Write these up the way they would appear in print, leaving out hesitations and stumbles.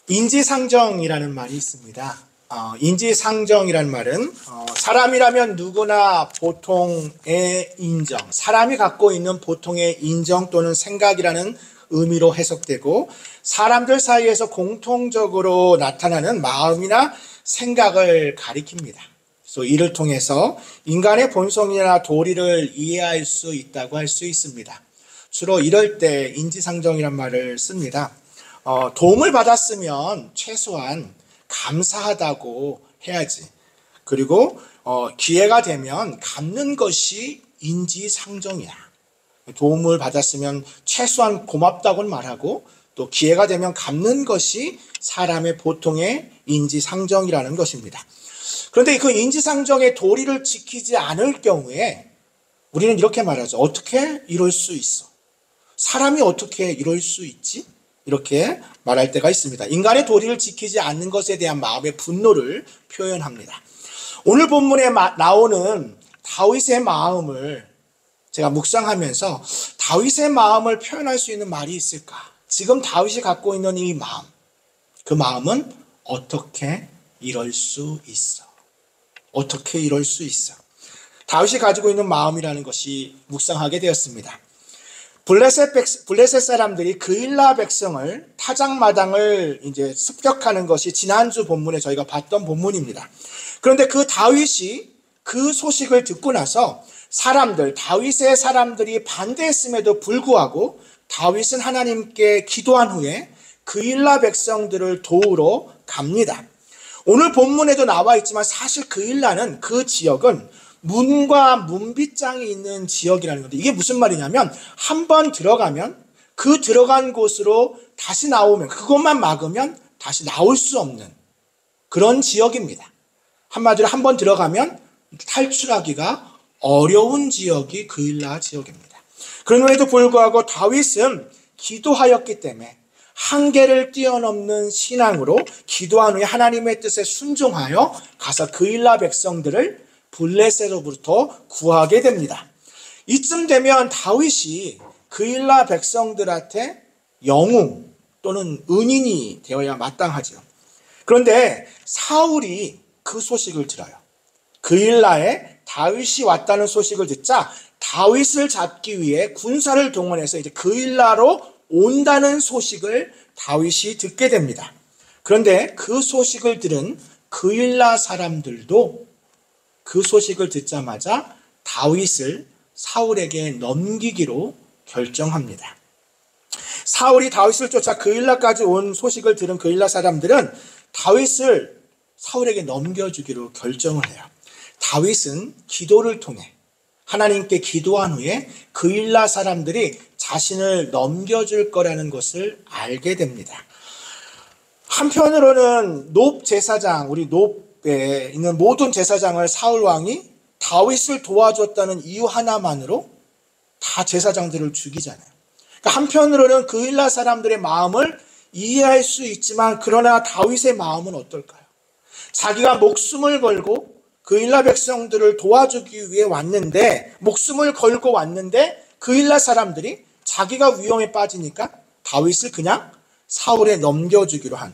인지상정이라는 말이 있습니다. 인지상정이라는 말은 사람이라면 누구나 보통의 인정, 사람이 갖고 있는 보통의 인정 또는 생각이라는 의미로 해석되고, 사람들 사이에서 공통적으로 나타나는 마음이나 생각을 가리킵니다. 그래서 이를 통해서 인간의 본성이나 도리를 이해할 수 있다고 할 수 있습니다. 주로 이럴 때 인지상정이라는 말을 씁니다. 도움을 받았으면 최소한 감사하다고 해야지. 그리고 기회가 되면 갚는 것이 인지상정이야. 도움을 받았으면 최소한 고맙다고는 말하고, 또 기회가 되면 갚는 것이 사람의 보통의 인지상정이라는 것입니다. 그런데 그 인지상정의 도리를 지키지 않을 경우에 우리는 이렇게 말하죠. 어떻게 이럴 수 있어? 사람이 어떻게 이럴 수 있지? 이렇게 말할 때가 있습니다. 인간의 도리를 지키지 않는 것에 대한 마음의 분노를 표현합니다. 오늘 본문에 나오는 다윗의 마음을 제가 묵상하면서 다윗의 마음을 표현할 수 있는 말이 있을까? 지금 다윗이 갖고 있는 이 마음, 그 마음은 어떻게 이럴 수 있어? 어떻게 이럴 수 있어? 다윗이 가지고 있는 마음이라는 것이 묵상하게 되었습니다. 블레셋 사람들이 그일라 백성을 타작마당을 이제 습격하는 것이 지난주 본문에 저희가 봤던 본문입니다. 그런데 그 다윗이 그 소식을 듣고 나서 다윗의 사람들이 반대했음에도 불구하고 다윗은 하나님께 기도한 후에 그일라 백성들을 도우러 갑니다. 오늘 본문에도 나와 있지만 사실 그일라는, 그 지역은 문과 문빗장이 있는 지역이라는 건데, 이게 무슨 말이냐면 한 번 들어가면 그 들어간 곳으로 다시 나오면, 그것만 막으면 다시 나올 수 없는 그런 지역입니다. 한마디로 한 번 들어가면 탈출하기가 어려운 지역이 그일라 지역입니다. 그럼에도 불구하고 다윗은 기도하였기 때문에 한계를 뛰어넘는 신앙으로 기도한 후에 하나님의 뜻에 순종하여 가서 그일라 백성들을 블레셋으로부터 구하게 됩니다. 이쯤 되면 다윗이 그일라 백성들한테 영웅 또는 은인이 되어야 마땅하죠. 그런데 사울이 그 소식을 들어요. 그일라에 다윗이 왔다는 소식을 듣자 다윗을 잡기 위해 군사를 동원해서 이제 그일라로 온다는 소식을 다윗이 듣게 됩니다. 그런데 그 소식을 들은 그일라 사람들도 그 소식을 듣자마자 다윗을 사울에게 넘기기로 결정합니다. 사울이 다윗을 쫓아 그일라까지 온 소식을 들은 그일라 사람들은 다윗을 사울에게 넘겨주기로 결정을 해요. 다윗은 기도를 통해 하나님께 기도한 후에 그일라 사람들이 자신을 넘겨줄 거라는 것을 알게 됩니다. 한편으로는 높 제사장, 우리 높에 있는 모든 제사장을 사울 왕이 다윗을 도와줬다는 이유 하나만으로 다 제사장들을 죽이잖아요. 그러니까 한편으로는 그일라 사람들의 마음을 이해할 수 있지만, 그러나 다윗의 마음은 어떨까요? 자기가 목숨을 걸고 그일라 백성들을 도와주기 위해 왔는데, 목숨을 걸고 왔는데 그일라 사람들이 자기가 위험에 빠지니까 다윗을 그냥 사울에 넘겨주기로 한,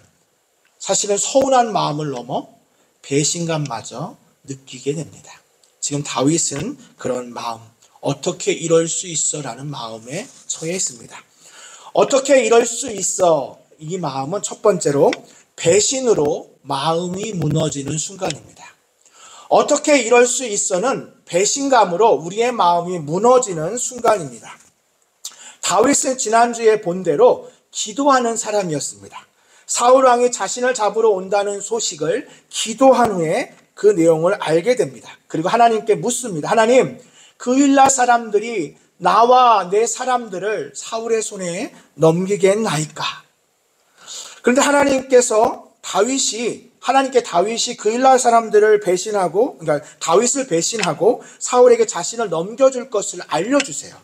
사실은 서운한 마음을 넘어 배신감마저 느끼게 됩니다. 지금 다윗은 그런 마음, 어떻게 이럴 수 있어? 라는 마음에 처해 있습니다. 어떻게 이럴 수 있어? 이 마음은 첫 번째로 배신으로 마음이 무너지는 순간입니다. 어떻게 이럴 수 있어는 배신감으로 우리의 마음이 무너지는 순간입니다. 다윗은 지난주에 본 대로 기도하는 사람이었습니다. 사울 왕이 자신을 잡으러 온다는 소식을 기도한 후에 그 내용을 알게 됩니다. 그리고 하나님께 묻습니다. 하나님, 그일라 사람들이 나와 내 사람들을 사울의 손에 넘기겠나이까? 그런데 하나님께 다윗이 그일라 사람들을 배신하고, 그러니까 다윗을 배신하고 사울에게 자신을 넘겨줄 것을 알려주세요.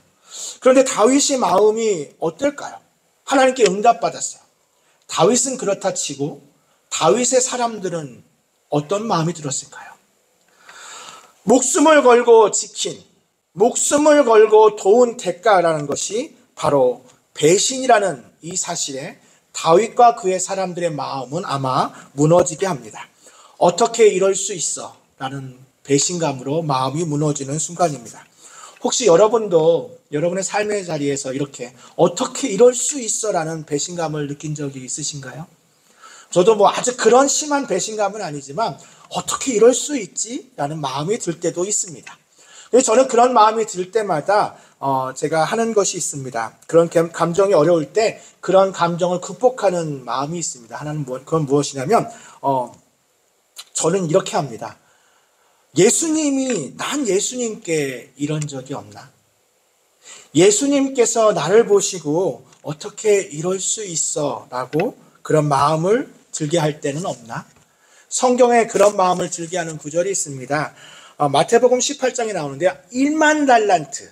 그런데 다윗의 마음이 어떨까요? 하나님께 응답받았어요. 다윗은 그렇다 치고 다윗의 사람들은 어떤 마음이 들었을까요? 목숨을 걸고 지킨, 목숨을 걸고 도운 대가라는 것이 바로 배신이라는 이 사실에 다윗과 그의 사람들의 마음은 아마 무너지게 합니다. 어떻게 이럴 수 있어? 라는 배신감으로 마음이 무너지는 순간입니다. 혹시 여러분도 여러분의 삶의 자리에서 이렇게 어떻게 이럴 수 있어? 라는 배신감을 느낀 적이 있으신가요? 저도 뭐 아주 그런 심한 배신감은 아니지만 어떻게 이럴 수 있지? 라는 마음이 들 때도 있습니다. 그래서 저는 그런 마음이 들 때마다 제가 하는 것이 있습니다. 그런 감정이 어려울 때 그런 감정을 극복하는 마음이 있습니다. 하나는 그건 무엇이냐면 저는 이렇게 합니다. 난 예수님께 이런 적이 없나? 예수님께서 나를 보시고 어떻게 이럴 수 있어? 라고 그런 마음을 들게 할 때는 없나? 성경에 그런 마음을 들게 하는 구절이 있습니다. 마태복음 18장에 나오는데요. 1만 달란트,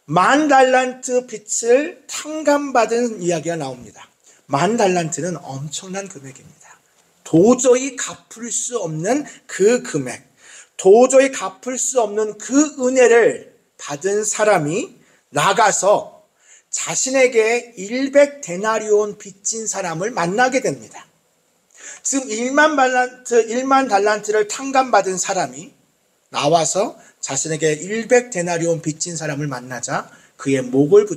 10,000달란트 빚을 탕감받은 이야기가 나옵니다. 10,000달란트는 엄청난 금액입니다. 도저히 갚을 수 없는 그 금액, 도저히 갚을 수 없는 그 은혜를 받은 사람이 나가서 자신에게 100데나리온 빚진 사람을 만나게 됩니다. 지금 1만 달란트를 탕감받은 사람이 나와서 자신에게 100데나리온 빚진 사람을 만나자 그의 목을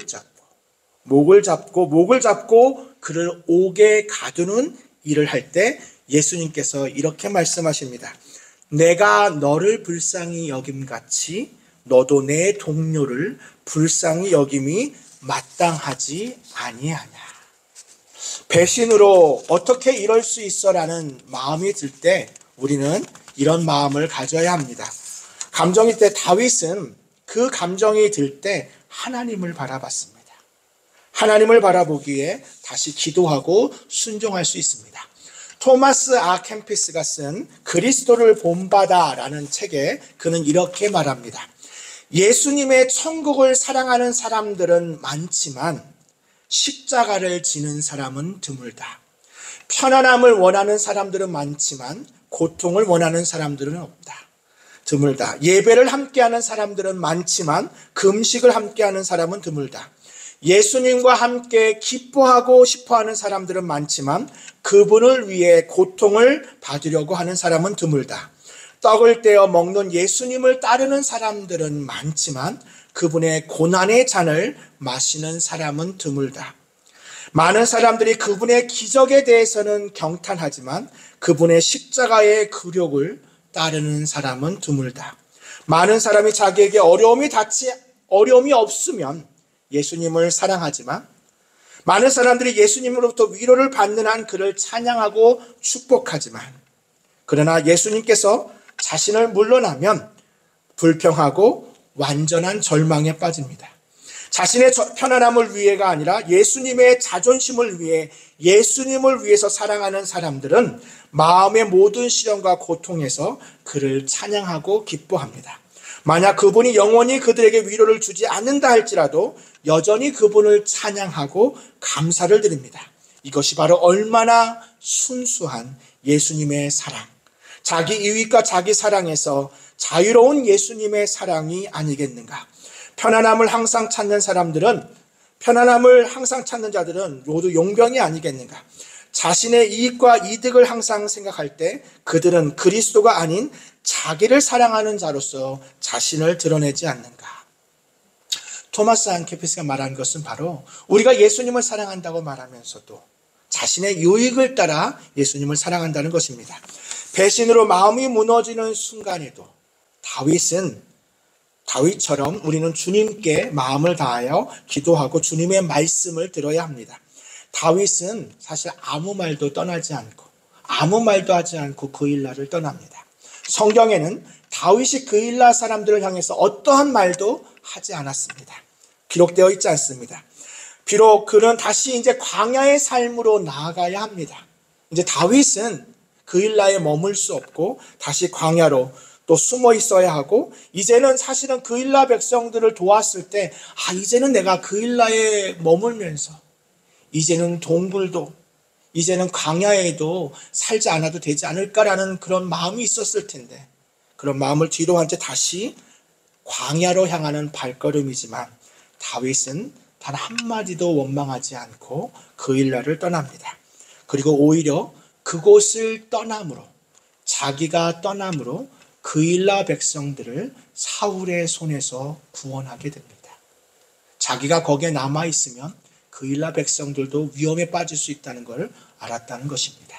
잡고 그를 옥에 가두는 일을 할 때 예수님께서 이렇게 말씀하십니다. 내가 너를 불쌍히 여김같이 너도 내 동료를 불쌍히 여김이 마땅하지 아니하냐. 배신으로 어떻게 이럴 수 있어라는 마음이 들 때 우리는 이런 마음을 가져야 합니다. 감정일 때 다윗은 그 감정이 들 때 하나님을 바라봤습니다. 하나님을 바라보기에 다시 기도하고 순종할 수 있습니다. 토마스 아 캠피스가 쓴 그리스도를 본받아라는 책에 그는 이렇게 말합니다. 예수님의 천국을 사랑하는 사람들은 많지만 십자가를 지는 사람은 드물다. 편안함을 원하는 사람들은 많지만 고통을 원하는 사람들은 없다. 드물다. 예배를 함께하는 사람들은 많지만 금식을 함께하는 사람은 드물다. 예수님과 함께 기뻐하고 싶어하는 사람들은 많지만 그분을 위해 고통을 받으려고 하는 사람은 드물다. 떡을 떼어 먹는 예수님을 따르는 사람들은 많지만 그분의 고난의 잔을 마시는 사람은 드물다. 많은 사람들이 그분의 기적에 대해서는 경탄하지만 그분의 십자가의 굴욕을 따르는 사람은 드물다. 많은 사람이 자기에게 어려움이 없으면 예수님을 사랑하지만 많은 사람들이 예수님으로부터 위로를 받는 한 그를 찬양하고 축복하지만 그러나 예수님께서 자신을 물러나면 불평하고 완전한 절망에 빠집니다. 자신의 편안함을 위해가 아니라 예수님의 자존심을 위해 예수님을 위해서 사랑하는 사람들은 마음의 모든 시련과 고통에서 그를 찬양하고 기뻐합니다. 만약 그분이 영원히 그들에게 위로를 주지 않는다 할지라도 여전히 그분을 찬양하고 감사를 드립니다. 이것이 바로 얼마나 순수한 예수님의 사랑, 자기 이익과 자기 사랑에서 자유로운 예수님의 사랑이 아니겠는가. 편안함을 항상 찾는 자들은 모두 용병이 아니겠는가. 자신의 이익과 이득을 항상 생각할 때 그들은 그리스도가 아닌 자기를 사랑하는 자로서 자신을 드러내지 않는가. 토마스 안케피스가 말한 것은 바로 우리가 예수님을 사랑한다고 말하면서도 자신의 유익을 따라 예수님을 사랑한다는 것입니다. 배신으로 마음이 무너지는 순간에도 다윗처럼 우리는 주님께 마음을 다하여 기도하고 주님의 말씀을 들어야 합니다. 다윗은 사실 아무 말도 하지 않고 그일라를 떠납니다. 성경에는 다윗이 그일라 사람들을 향해서 어떠한 말도 하지 않았습니다. 기록되어 있지 않습니다. 비록 그는 다시 이제 광야의 삶으로 나아가야 합니다. 이제 다윗은 그일라에 머물 수 없고 다시 광야로 또 숨어 있어야 하고 이제는 사실은 그일라 백성들을 도왔을 때 이제는 내가 그일라에 머물면서 이제는 동굴도 이제는 광야에도 살지 않아도 되지 않을까라는 그런 마음이 있었을 텐데 그런 마음을 뒤로 한 채 다시 광야로 향하는 발걸음이지만 다윗은 단 한마디도 원망하지 않고 그일라를 떠납니다. 그리고 오히려 그곳을 떠남으로, 자기가 떠남으로 그일라 백성들을 사울의 손에서 구원하게 됩니다. 자기가 거기에 남아있으면 그일라 백성들도 위험에 빠질 수 있다는 것을 알았다는 것입니다.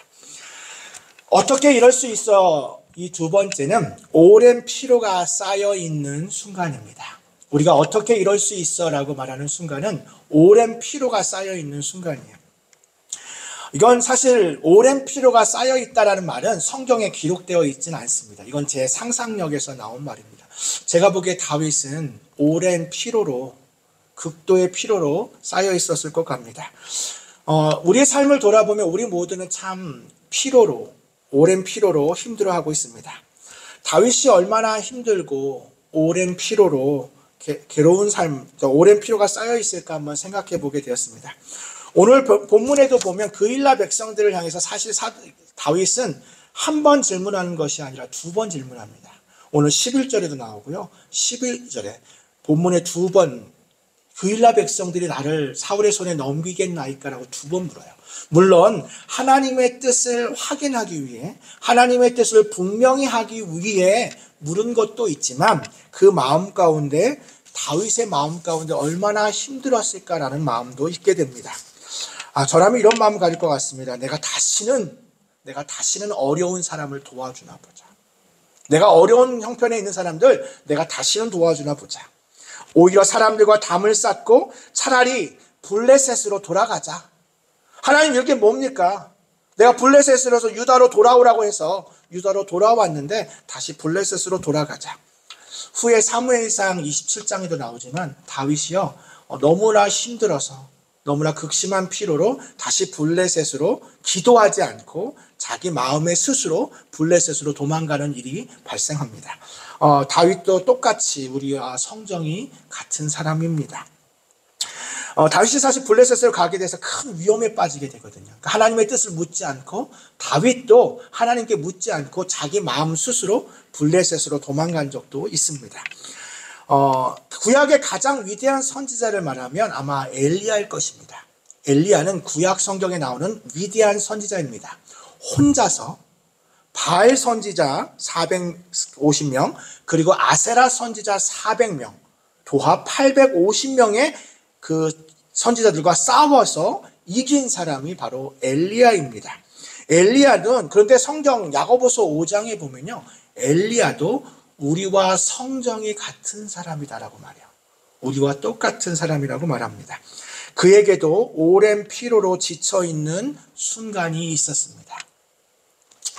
어떻게 이럴 수 있어? 이 두 번째는 오랜 피로가 쌓여있는 순간입니다. 우리가 어떻게 이럴 수 있어? 라고 말하는 순간은 오랜 피로가 쌓여있는 순간이에요. 이건 사실 오랜 피로가 쌓여있다라는 말은 성경에 기록되어 있지는 않습니다. 이건 제 상상력에서 나온 말입니다. 제가 보기에 다윗은 오랜 피로로, 극도의 피로로 쌓여 있었을 것 같습니다. 우리의 삶을 돌아보면 우리 모두는 참 피로로, 오랜 피로로 힘들어하고 있습니다. 다윗이 얼마나 힘들고 오랜 피로로 괴로운 삶, 오랜 피로가 쌓여 있을까 한번 생각해 보게 되었습니다. 오늘 본문에도 보면 그일라 백성들을 향해서 사실 다윗은 한 번 질문하는 것이 아니라 두 번 질문합니다. 오늘 11절에도 나오고요. 11절에 본문에 두 번 그일라 백성들이 나를 사울의 손에 넘기겠나이까라고 두 번 물어요. 물론 하나님의 뜻을 확인하기 위해, 하나님의 뜻을 분명히 하기 위해 물은 것도 있지만 그 마음 가운데, 다윗의 마음 가운데 얼마나 힘들었을까라는 마음도 있게 됩니다. 저라면 이런 마음 가질 것 같습니다. 내가 다시는 어려운 사람을 도와주나 보자. 내가 어려운 형편에 있는 사람들 내가 다시는 도와주나 보자. 오히려 사람들과 담을 쌓고 차라리 블레셋으로 돌아가자. 하나님 이렇게 뭡니까? 내가 블레셋으로서 유다로 돌아오라고 해서 유다로 돌아왔는데 다시 블레셋으로 돌아가자. 후에 사무엘상 27장에도 나오지만 다윗이요 너무나 힘들어서, 너무나 극심한 피로로 다시 블레셋으로 기도하지 않고 자기 마음의 스스로 블레셋으로 도망가는 일이 발생합니다. 다윗도 똑같이 우리와 성정이 같은 사람입니다. 다윗이 사실 블레셋으로 가게 돼서 큰 위험에 빠지게 되거든요. 그러니까 하나님의 뜻을 묻지 않고, 다윗도 하나님께 묻지 않고 자기 마음 스스로 블레셋으로 도망간 적도 있습니다. 구약의 가장 위대한 선지자를 말하면 아마 엘리야일 것입니다. 엘리야는 구약 성경에 나오는 위대한 선지자입니다. 혼자서 바알 선지자 450명, 그리고 아세라 선지자 400명, 도합 850명의 그 선지자들과 싸워서 이긴 사람이 바로 엘리야입니다. 엘리야는, 그런데 성경 야고보서 5장에 보면요, 엘리야도 우리와 성정이 같은 사람이다라고 말해요. 우리와 똑같은 사람이라고 말합니다. 그에게도 오랜 피로로 지쳐있는 순간이 있었습니다.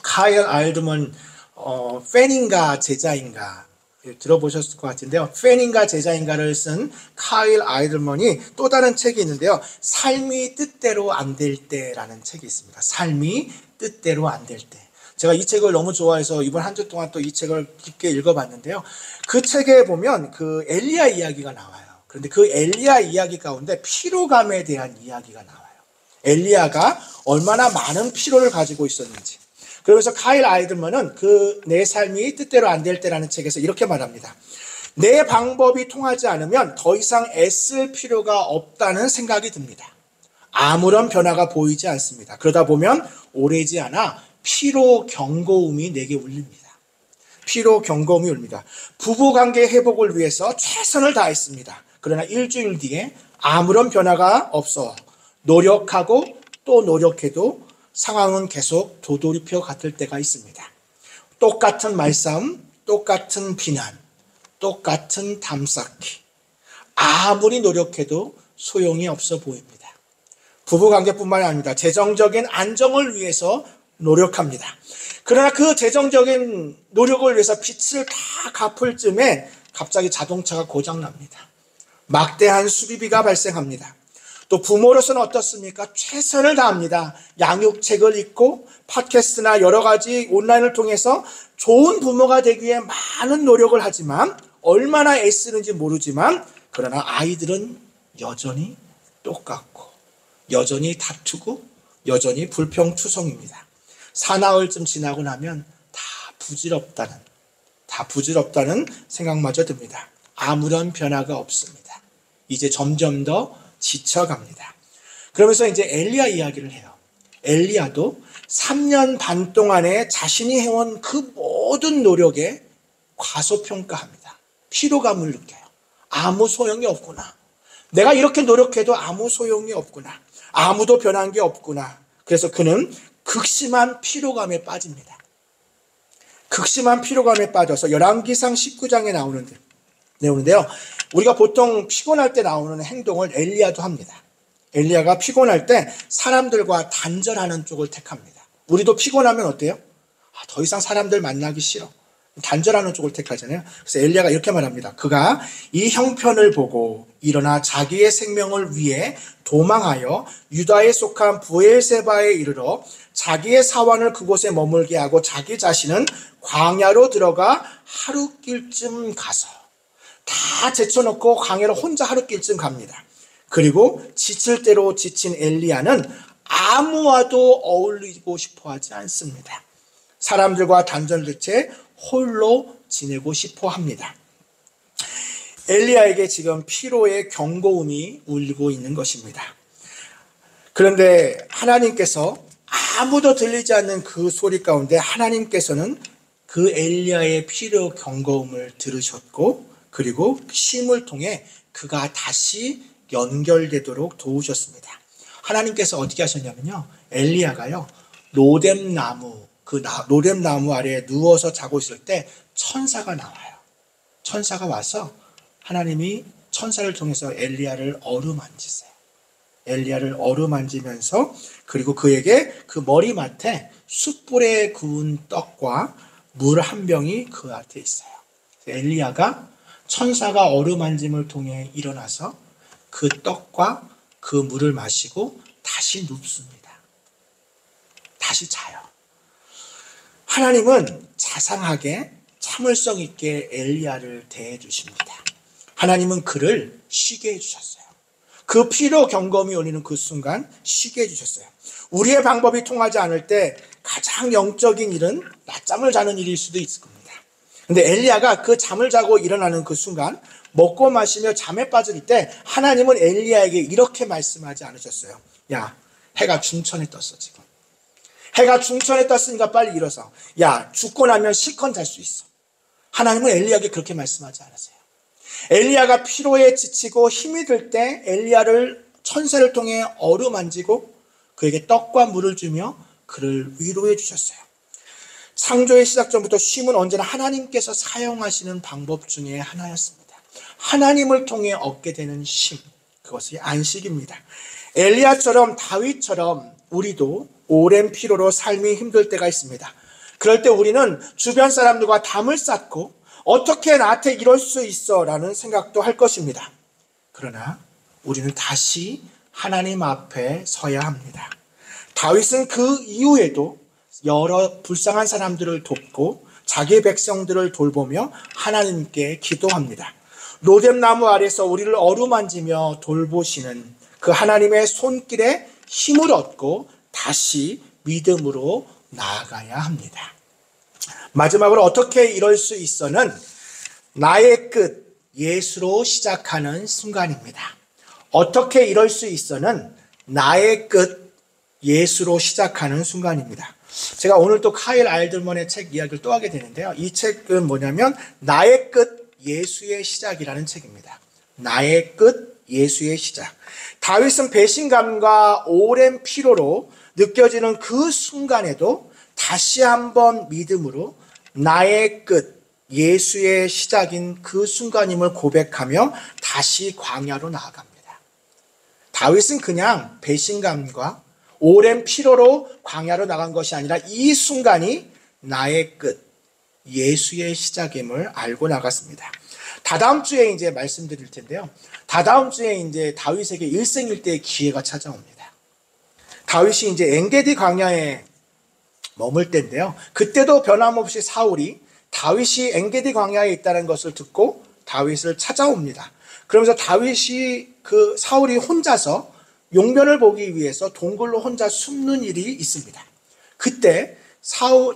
카일 알드먼 팬인가 제자인가 들어보셨을 것 같은데요. 팬인가 제자인가를 쓴 카일 알드먼이 또 다른 책이 있는데요. 삶이 뜻대로 안 될 때라는 책이 있습니다. 삶이 뜻대로 안 될 때. 제가 이 책을 너무 좋아해서 이번 한 주 동안 또 이 책을 깊게 읽어봤는데요. 그 책에 보면 그 엘리야 이야기가 나와요. 그런데 그 엘리야 이야기 가운데 피로감에 대한 이야기가 나와요. 엘리야가 얼마나 많은 피로를 가지고 있었는지. 그러면서 카일 알드먼은 그 내 삶이 뜻대로 안 될 때라는 책에서 이렇게 말합니다. 내 방법이 통하지 않으면 더 이상 애쓸 필요가 없다는 생각이 듭니다. 아무런 변화가 보이지 않습니다. 그러다 보면 오래지 않아 피로 경고음이 내게 울립니다. 피로 경고음이 울립니다. 부부관계 회복을 위해서 최선을 다했습니다. 그러나 일주일 뒤에 아무런 변화가 없어 노력하고 또 노력해도 상황은 계속 도돌이표 같을 때가 있습니다. 똑같은 말싸움, 똑같은 비난, 똑같은 담쌓기. 아무리 노력해도 소용이 없어 보입니다. 부부관계뿐만 아닙니다. 재정적인 안정을 위해서 노력합니다. 그러나 그 재정적인 노력을 위해서 빚을 다 갚을 쯤에 갑자기 자동차가 고장납니다. 막대한 수리비가 발생합니다. 또 부모로서는 어떻습니까? 최선을 다합니다. 양육책을 읽고 팟캐스트나 여러 가지 온라인을 통해서 좋은 부모가 되기 위해 많은 노력을 하지만 얼마나 애쓰는지 모르지만 그러나 아이들은 여전히 똑같고 여전히 다투고 여전히 불평투성입니다. 사나흘쯤 지나고 나면 다 부질없다는 생각마저 듭니다. 아무런 변화가 없습니다. 이제 점점 더 지쳐갑니다. 그러면서 이제 엘리야 이야기를 해요. 엘리야도 3년 반 동안에 자신이 해온 그 모든 노력에 과소평가합니다. 피로감을 느껴요. 아무 소용이 없구나. 내가 이렇게 노력해도 아무 소용이 없구나. 아무도 변한 게 없구나. 그래서 그는 극심한 피로감에 빠집니다. 극심한 피로감에 빠져서 열왕기상 19장에 나오는데 내용인데요. 우리가 보통 피곤할 때 나오는 행동을 엘리야도 합니다. 엘리야가 피곤할 때 사람들과 단절하는 쪽을 택합니다. 우리도 피곤하면 어때요? 더 이상 사람들 만나기 싫어. 단절하는 쪽을 택하잖아요. 그래서 엘리야가 이렇게 말합니다. 그가 이 형편을 보고 일어나 자기의 생명을 위해 도망하여 유다에 속한 브엘세바에 이르러 자기의 사환을 그곳에 머물게 하고 자기 자신은 광야로 들어가 하룻길쯤 가서 다 제쳐놓고 광야로 혼자 하룻길쯤 갑니다. 그리고 지칠 대로 지친 엘리야는 아무와도 어울리고 싶어하지 않습니다. 사람들과 단절된 채 홀로 지내고 싶어 합니다. 엘리야에게 지금 피로의 경고음이 울리고 있는 것입니다. 그런데 하나님께서 아무도 들리지 않는 그 소리 가운데 하나님께서는 그 엘리야의 피로 경고음을 들으셨고 그리고 쉼을 통해 그가 다시 연결되도록 도우셨습니다. 하나님께서 어떻게 하셨냐면요. 엘리야가요. 로뎀나무 로뎀나무 아래에 누워서 자고 있을 때 천사가 나와요. 천사가 와서 하나님이 천사를 통해서 엘리야를 어루만지세요. 엘리야를 어루만지면서 그리고 그에게 그 머리맡에 숯불에 구운 떡과 물 한 병이 그 앞에 있어요. 엘리야가 천사가 어루만짐을 통해 일어나서 그 떡과 그 물을 마시고 다시 눕습니다. 다시 자요. 하나님은 자상하게 참을성 있게 엘리야를 대해 주십니다. 하나님은 그를 쉬게 해주셨어요. 그 피로 경검이 올리는 그 순간 쉬게 해주셨어요. 우리의 방법이 통하지 않을 때 가장 영적인 일은 낮잠을 자는 일일 수도 있을 겁니다. 근데 엘리야가 그 잠을 자고 일어나는 그 순간 먹고 마시며 잠에 빠질 때 하나님은 엘리야에게 이렇게 말씀하지 않으셨어요. 야, 해가 중천에 떴어 지금. 해가 중천에 떴으니까 빨리 일어서. 야, 죽고 나면 실컷 잘 수 있어. 하나님은 엘리야에게 그렇게 말씀하지 않으세요. 엘리야가 피로에 지치고 힘이 들 때 엘리야를 천사를 통해 어루만지고 그에게 떡과 물을 주며 그를 위로해 주셨어요. 창조의 시작 전부터 쉼은 언제나 하나님께서 사용하시는 방법 중에 하나였습니다. 하나님을 통해 얻게 되는 쉼, 그것이 안식입니다. 엘리야처럼 다윗처럼 우리도 오랜 피로로 삶이 힘들 때가 있습니다. 그럴 때 우리는 주변 사람들과 담을 쌓고 어떻게 나한테 이럴 수 있어 라는 생각도 할 것입니다. 그러나 우리는 다시 하나님 앞에 서야 합니다. 다윗은 그 이후에도 여러 불쌍한 사람들을 돕고 자기 백성들을 돌보며 하나님께 기도합니다. 로뎀나무 아래서 우리를 어루만지며 돌보시는 그 하나님의 손길에 힘을 얻고 다시 믿음으로 나아가야 합니다. 마지막으로 어떻게 이럴 수 있어는 나의 끝 예수로 시작하는 순간입니다. 어떻게 이럴 수 있어는 나의 끝 예수로 시작하는 순간입니다. 제가 오늘 또 카일 알들먼의 책 이야기를 또 하게 되는데요. 이 책은 뭐냐면 나의 끝 예수의 시작이라는 책입니다. 나의 끝 예수의 시작. 다윗은 배신감과 오랜 피로로 느껴지는 그 순간에도 다시 한번 믿음으로 나의 끝 예수의 시작인 그 순간임을 고백하며 다시 광야로 나아갑니다. 다윗은 그냥 배신감과 오랜 피로로 광야로 나간 것이 아니라 이 순간이 나의 끝 예수의 시작임을 알고 나갔습니다. 다다음 주에 이제 말씀드릴 텐데요. 다다음 주에 이제 다윗에게 일생일대의 기회가 찾아옵니다. 다윗이 이제 엔게디 광야에 머물 때인데요. 그때도 변함없이 사울이 다윗이 엔게디 광야에 있다는 것을 듣고 다윗을 찾아옵니다. 그러면서 다윗이 그 사울이 혼자서 용변을 보기 위해서 동굴로 혼자 숨는 일이 있습니다. 그때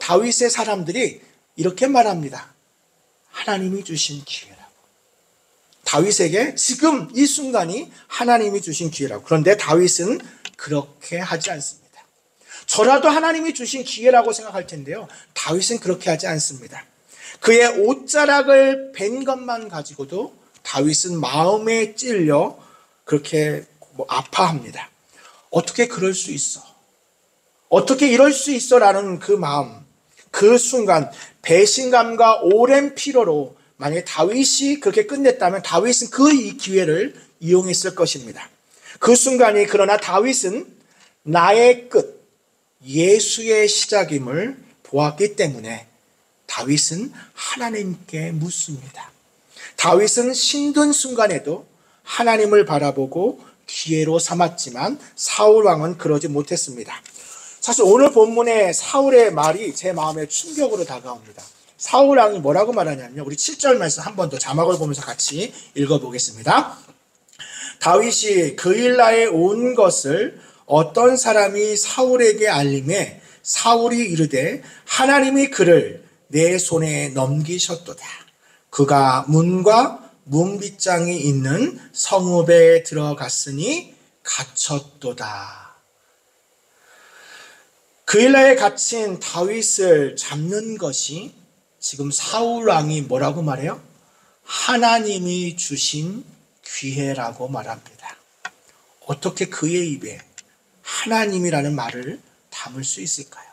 다윗의 사람들이 이렇게 말합니다. 하나님이 주신 기회라고. 다윗에게 지금 이 순간이 하나님이 주신 기회라고. 그런데 다윗은 그렇게 하지 않습니다. 저라도 하나님이 주신 기회라고 생각할 텐데요. 다윗은 그렇게 하지 않습니다. 그의 옷자락을 벤 것만 가지고도 다윗은 마음에 찔려 그렇게 아파합니다. 어떻게 그럴 수 있어? 어떻게 이럴 수 있어? 라는 그 마음, 그 순간 배신감과 오랜 피로로 만약에 다윗이 그렇게 끝냈다면 다윗은 그 기회를 이용했을 것입니다. 그 순간이 그러나 다윗은 나의 끝, 예수의 시작임을 보았기 때문에 다윗은 하나님께 묻습니다. 다윗은 힘든 순간에도 하나님을 바라보고 기회로 삼았지만 사울 왕은 그러지 못했습니다. 사실 오늘 본문의 사울의 말이 제 마음에 충격으로 다가옵니다. 사울 왕이 뭐라고 말하냐면요. 우리 7절 말씀 한 번 더 자막을 보면서 같이 읽어보겠습니다. 다윗이 그일라에 온 것을 어떤 사람이 사울에게 알림해 사울이 이르되 하나님이 그를 내 손에 넘기셨도다. 그가 문과 문빗장이 있는 성읍에 들어갔으니 갇혔도다. 그일라에 갇힌 다윗을 잡는 것이 지금 사울 왕이 뭐라고 말해요? 하나님이 주신 기회라고 말합니다. 어떻게 그의 입에 하나님이라는 말을 담을 수 있을까요?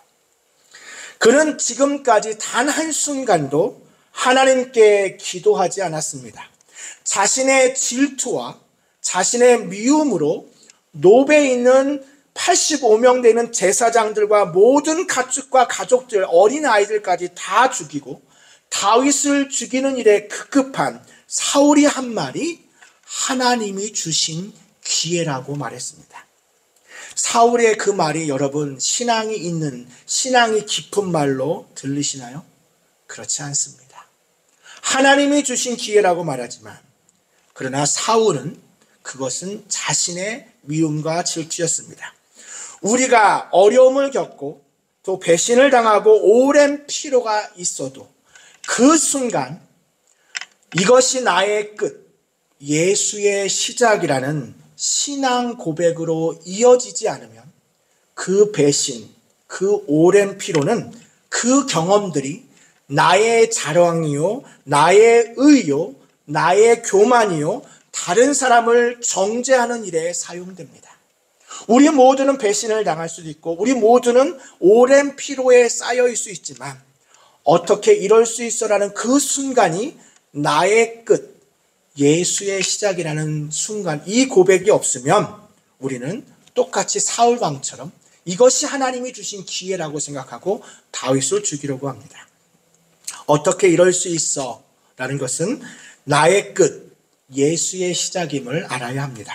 그는 지금까지 단 한순간도 하나님께 기도하지 않았습니다. 자신의 질투와 자신의 미움으로 노베에 있는 85명 되는 제사장들과 모든 가축과 가족들, 어린아이들까지 다 죽이고 다윗을 죽이는 일에 급급한 사울이 한 말이 하나님이 주신 기회라고 말했습니다. 사울의 그 말이 여러분 신앙이 있는, 신앙이 깊은 말로 들리시나요? 그렇지 않습니다. 하나님이 주신 기회라고 말하지만 그러나 사울은 그것은 자신의 미움과 질투였습니다. 우리가 어려움을 겪고 또 배신을 당하고 오랜 피로가 있어도 그 순간 이것이 나의 끝, 예수의 시작이라는 신앙 고백으로 이어지지 않으면 그 배신, 그 오랜 피로는 그 경험들이 나의 자랑이요, 나의 의요, 나의 교만이요, 다른 사람을 정죄하는 일에 사용됩니다. 우리 모두는 배신을 당할 수도 있고 우리 모두는 오랜 피로에 쌓여 있을 수 있지만 어떻게 이럴 수 있어라는 그 순간이 나의 끝, 예수의 시작이라는 순간, 이 고백이 없으면 우리는 똑같이 사울 왕처럼 이것이 하나님이 주신 기회라고 생각하고 다윗을 죽이려고 합니다. 어떻게 이럴 수 있어? 라는 것은 나의 끝, 예수의 시작임을 알아야 합니다.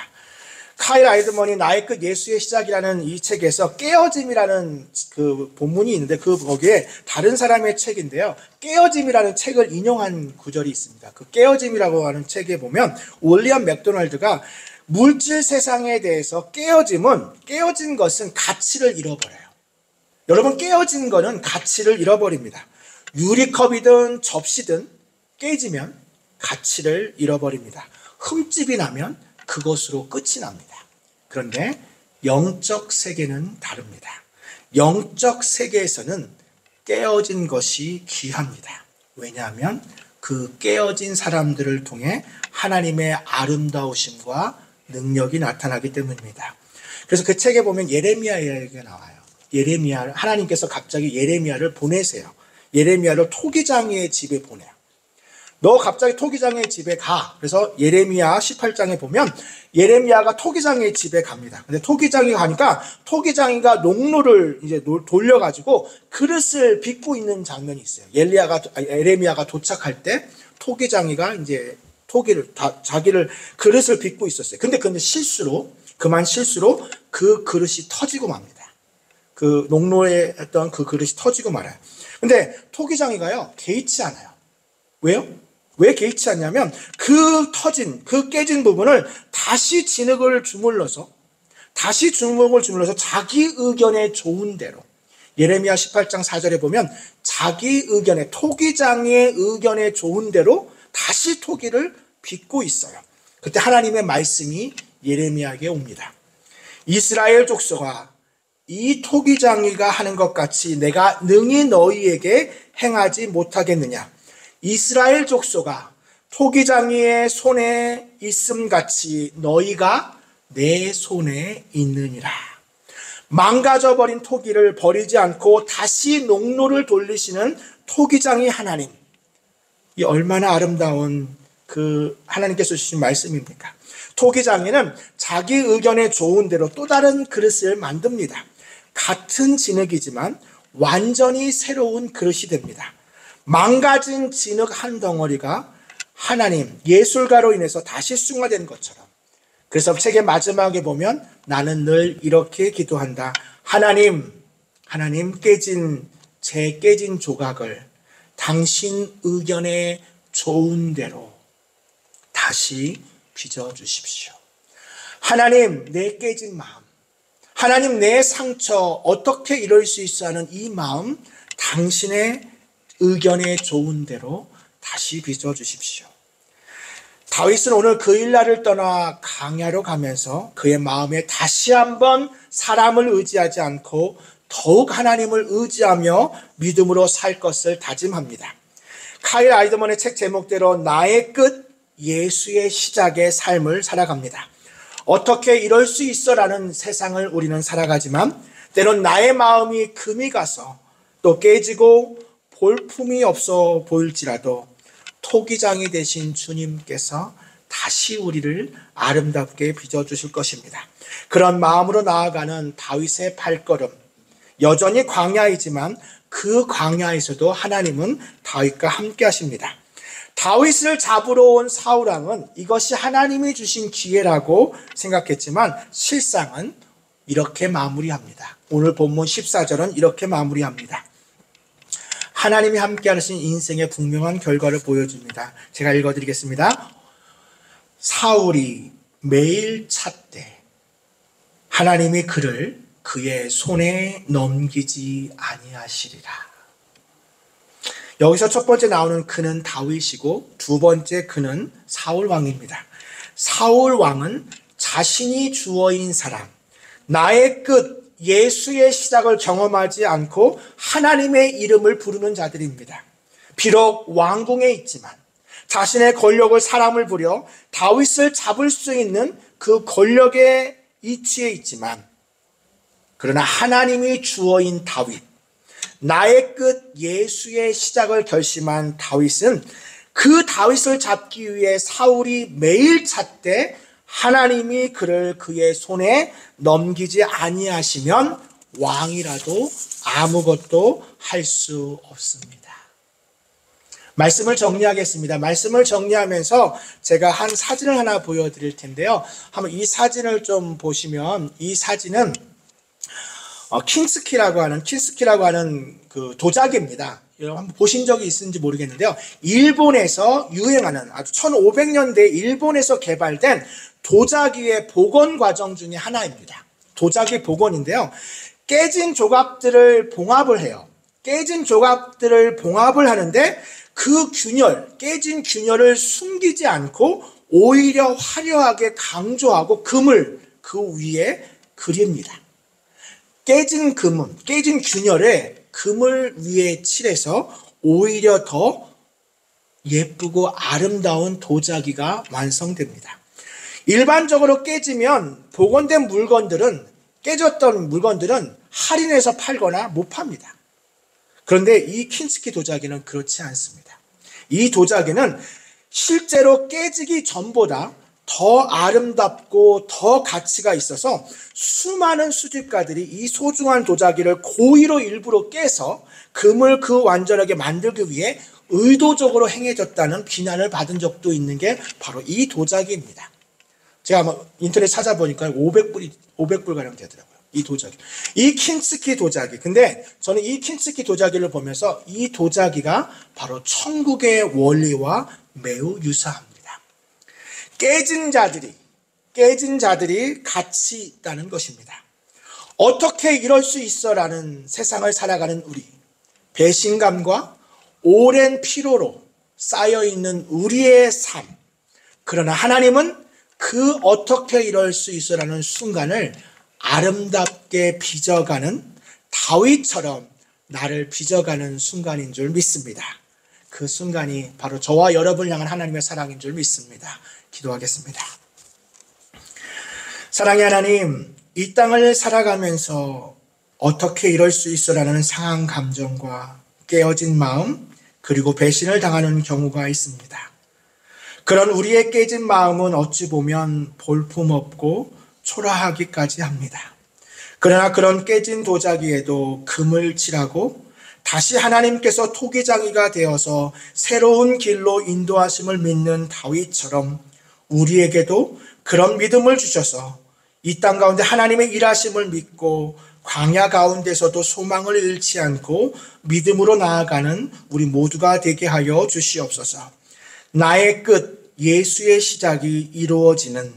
카일 아이드먼이 나의 끝 예수의 시작이라는 이 책에서 깨어짐이라는 그 본문이 있는데 거기에 다른 사람의 책인데요. 깨어짐이라는 책을 인용한 구절이 있습니다. 그 깨어짐이라고 하는 책에 보면 윌리엄 맥도날드가 물질 세상에 대해서 깨어진 것은 가치를 잃어버려요. 여러분 깨어진 거는 가치를 잃어버립니다. 유리컵이든 접시든 깨지면 가치를 잃어버립니다. 흠집이 나면 그것으로 끝이 납니다. 그런데 영적 세계는 다릅니다. 영적 세계에서는 깨어진 것이 귀합니다. 왜냐하면 그 깨어진 사람들을 통해 하나님의 아름다우심과 능력이 나타나기 때문입니다. 그래서 그 책에 보면 예레미야 이야기가 나와요. 하나님께서 갑자기 예레미야를 보내세요. 예레미야를 토기장의 집에 보내요. 너 갑자기 토기장의 집에 가. 그래서 예레미야 18장에 보면 예레미야가 토기장의 집에 갑니다. 근데 토기장에 가니까 토기장이가 농로를 이제 돌려가지고 그릇을 빚고 있는 장면이 있어요. 예레미야가 도착할 때 토기장이가 이제 자기를 그릇을 빚고 있었어요. 근데 실수로 그 그릇이 터지고 맙니다. 그 농로에 했던 그 그릇이 터지고 말아요. 근데 토기장이가요 개의치 않아요. 왜요? 왜 개의치 않냐면 그 깨진 부분을 다시 진흙을 주물러서 자기 의견에 좋은 대로 예레미야 18장 4절에 보면 자기 의견에 토기장의 의견에 좋은 대로 다시 토기를 빚고 있어요. 그때 하나님의 말씀이 예레미야에게 옵니다. 이스라엘 족속아 이 토기장이가 하는 것 같이 내가 능히 너희에게 행하지 못하겠느냐. 이스라엘 족속아, 토기장이의 손에 있음 같이 너희가 내 손에 있느니라. 망가져버린 토기를 버리지 않고 다시 농로를 돌리시는 토기장이 하나님. 이 얼마나 아름다운 그 하나님께서 주신 말씀입니까? 토기장이는 자기 의견에 좋은 대로 또 다른 그릇을 만듭니다. 같은 진흙이지만 완전히 새로운 그릇이 됩니다. 망가진 진흙 한 덩어리가 하나님, 예술가로 인해서 다시 숭화된 것처럼. 그래서 책의 마지막에 보면 나는 늘 이렇게 기도한다. 하나님 제 깨진 조각을 당신 의견에 좋은 대로 다시 빚어주십시오. 하나님, 내 깨진 마음, 하나님 내 상처 어떻게 이럴 수 있어 하는 이 마음 당신의 의견에 좋은 대로 다시 빚어주십시오. 다윗은 오늘 그 일날을 떠나 광야로 가면서 그의 마음에 다시 한번 사람을 의지하지 않고 더욱 하나님을 의지하며 믿음으로 살 것을 다짐합니다. 카일 아이드먼의 책 제목대로 나의 끝 예수의 시작의 삶을 살아갑니다. 어떻게 이럴 수 있어라는 세상을 우리는 살아가지만 때론 나의 마음이 금이 가서 또 깨지고 볼품이 없어 보일지라도 토기장이 되신 주님께서 다시 우리를 아름답게 빚어주실 것입니다. 그런 마음으로 나아가는 다윗의 발걸음, 여전히 광야이지만 그 광야에서도 하나님은 다윗과 함께 하십니다. 다윗을 잡으러 온 사울왕은 이것이 하나님이 주신 기회라고 생각했지만 실상은 이렇게 마무리합니다. 오늘 본문 14절은 이렇게 마무리합니다. 하나님이 함께 하신 인생의 분명한 결과를 보여줍니다. 제가 읽어드리겠습니다. 사울이 매일 찾되 하나님이 그를 그의 손에 넘기지 아니하시리라. 여기서 첫 번째 나오는 그는 다윗이고 두 번째 그는 사울 왕입니다. 사울 왕은 자신이 주어인 사람, 나의 끝, 예수의 시작을 경험하지 않고 하나님의 이름을 부르는 자들입니다. 비록 왕궁에 있지만 자신의 권력을 사람을 부려 다윗을 잡을 수 있는 그 권력의 이치에 있지만 그러나 하나님이 주어인 다윗, 나의 끝 예수의 시작을 결심한 다윗은 그 다윗을 잡기 위해 사울이 매일 찾되 하나님이 그를 그의 손에 넘기지 아니하시면 왕이라도 아무것도 할 수 없습니다. 말씀을 정리하겠습니다. 말씀을 정리하면서 제가 한 사진을 하나 보여드릴 텐데요. 한번 이 사진을 좀 보시면 이 사진은 킨스키라고 하는 그 도자기입니다. 여러분 한번 보신 적이 있는지 모르겠는데요. 일본에서 유행하는 아주 1500년대 일본에서 개발된 도자기의 복원 과정 중에 하나입니다. 도자기 복원인데요. 깨진 조각들을 봉합을 해요. 깨진 조각들을 봉합을 하는데 그 깨진 균열을 숨기지 않고 오히려 화려하게 강조하고 금을 그 위에 그립니다. 깨진 균열에 금을 위에 칠해서 오히려 더 예쁘고 아름다운 도자기가 완성됩니다. 일반적으로 깨졌던 물건들은 할인해서 팔거나 못 팝니다. 그런데 이 킨스키 도자기는 그렇지 않습니다. 이 도자기는 실제로 깨지기 전보다 더 아름답고 더 가치가 있어서 수많은 수집가들이 이 소중한 도자기를 고의로 일부러 깨서 금을 그 완전하게 만들기 위해 의도적으로 행해졌다는 비난을 받은 적도 있는 게 바로 이 도자기입니다. 제가 한번 인터넷 찾아보니까 500불가량 되더라고요. 이 도자기. 이 킨스키 도자기. 근데 저는 이 킨스키 도자기를 보면서 이 도자기가 바로 천국의 원리와 매우 유사합니다. 깨진 자들이 가치 있다는 것입니다. 어떻게 이럴 수 있어라는 세상을 살아가는 우리, 배신감과 오랜 피로로 쌓여있는 우리의 삶. 그러나 하나님은 그 어떻게 이럴 수 있어라는 순간을 아름답게 빚어가는 다윗처럼 나를 빚어가는 순간인 줄 믿습니다. 그 순간이 바로 저와 여러분을 향한 하나님의 사랑인 줄 믿습니다. 기도하겠습니다. 사랑의 하나님, 이 땅을 살아가면서 어떻게 이럴 수 있어라는 상한 감정과 깨어진 마음, 그리고 배신을 당하는 경우가 있습니다. 그런 우리의 깨진 마음은 어찌 보면 볼품없고 초라하기까지 합니다. 그러나 그런 깨진 도자기에도 금을 칠하고 다시 하나님께서 토기장이가 되어서 새로운 길로 인도하심을 믿는 다윗처럼 우리에게도 그런 믿음을 주셔서 이 땅 가운데 하나님의 일하심을 믿고 광야 가운데서도 소망을 잃지 않고 믿음으로 나아가는 우리 모두가 되게 하여 주시옵소서. 나의 끝, 예수의 시작이 이루어지는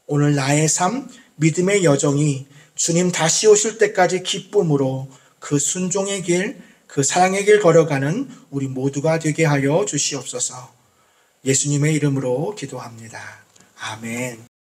오늘 나의 삶, 믿음의 여정이 주님 다시 오실 때까지 기쁨으로 그 순종의 길, 그 사랑의 길 걸어가는 우리 모두가 되게 하여 주시옵소서. 예수님의 이름으로 기도합니다. 아멘.